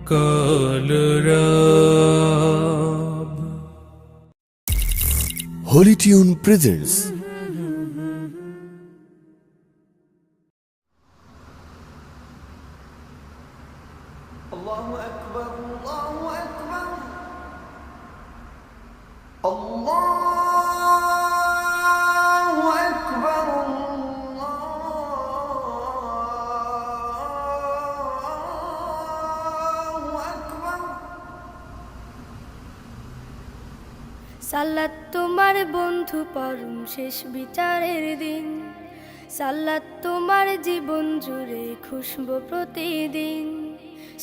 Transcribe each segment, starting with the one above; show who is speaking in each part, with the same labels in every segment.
Speaker 1: Colorab Holy Tune presents
Speaker 2: Allahu Akbar, Allahu Akbar, Allahu Akbar, Allahu Akbar.
Speaker 3: সালাত তোমার বন্ধু পরম শেষ বিচারের দিন, সালাত তোমার জীবন জুড়ে খুশবু প্রতিদিন।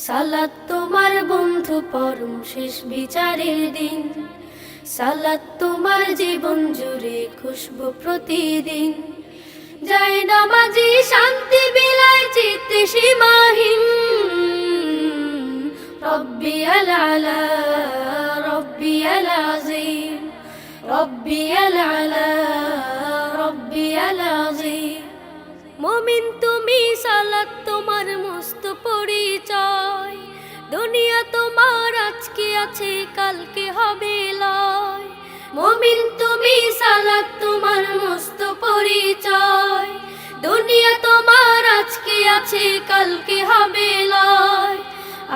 Speaker 3: সালাত তোমার বন্ধু পরম শেষ বিচারের দিন, সালাত তোমার জীবন জুড়ে খুশবু প্রতিদিন। যায় নামাজি শান্তি বিলায় চিত্তে সীমাহীন, রব্বিয়াল আলা রব্বিয়াল আযীম, রব্বিয়াল আলা রব্বিয়াল আযীম। মুমিন তুমি সালাত তোমার মস্ত পরিচয়, দুনিয়া তোমার আজকে আছে কালকে হবে লয়। মুমিন তুমি সালাত তোমার মস্ত পরিচয়, দুনিয়া তোমার আজকে আছে কালকে হবে লয়।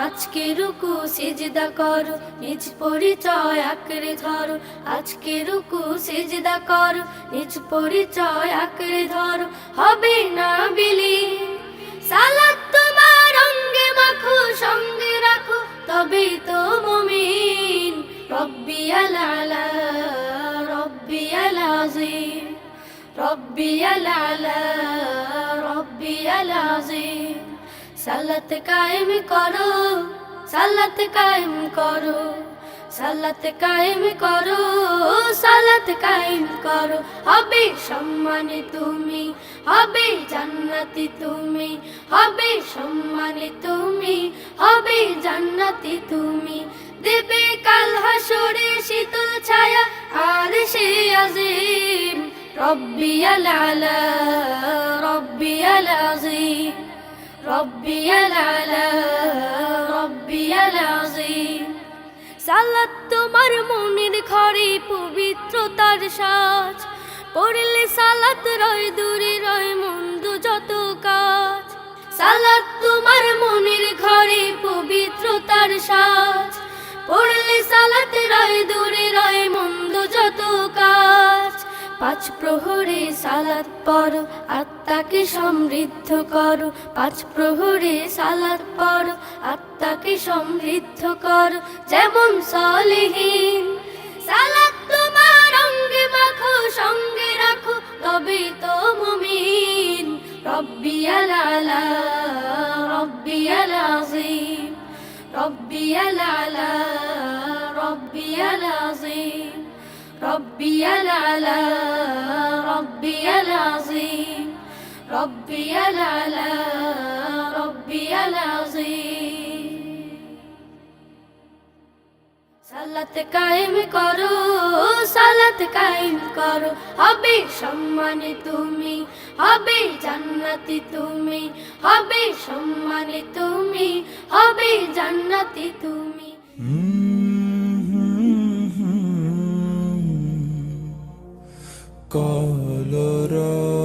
Speaker 3: আজকে রুকু সিজদা করো, নিজ পরিচয় আঁকড়ে ধরো। আজকে রুকু সিজদা করো, নিজ পরিচয় আঁকড়ে ধরো। হবে না বিলীন সালাত তোমার অঙ্গে মাখো, সঙ্গে রাখো, তবেই তো মুমিন। রব্বিয়াল আলা রব্বিয়াল আযীম, রব্বিয়াল আলা রব্বিয়াল আযীম। সালাত কায়েম করো, সালাত কায়েম করো, সালাত কায়েম করো, সালাত কায়েম করো। হবে সম্মানে তুমি, হবে জান্নাতি তুমি, হবে সম্মানে তুমি, হবে জান্নাতি তুমি। দেবে কাল হাসরে শীতল ছায়া আরশে আজিম। রব্বিয়াল আলা রব্বিয়াল আযীম, রব্বিয়াল আলা রব্বিয়াল আযীম। সালাত তোমার মনের ঘরে পবিত্রতার সাজ, পড়লে সালাত রয় দূরে রয় মন্দ যত কাজ। সালাত তোমার মনের ঘরে পবিত্রতার সাজ, পড়লে সালাত রয় দূরে রয় মন্দ যত কাজ। পাঁচ প্রহরে সালাত পড়ো, আত্মাকে সমৃদ্ধ করো। পাঁচ প্রহরে সালাত পড়ো, আত্মাকে সমৃদ্ধ করো। যেমন সলিহীন সালাত তোমার অঙ্গে মাখো, সঙ্গে রাখো, তবেই তো মুমিন। রব্বিয়াল আলা রব্বিয়াল আযীম, রব্বিয়াল আলা রব্বিয়াল আযীম, রব্বিয়াল আলা রব্বিয়াল আযীম, রব্বিয়াল আলা রব্বিয়াল আযীম। সালাত কায়েম করো, সালাত কায়েম করো। হবে সম্মানে তুমি, হবে জান্নাতি তুমি, হবে সম্মানে তুমি, হবে জান্নাতি তুমি।
Speaker 1: Colorab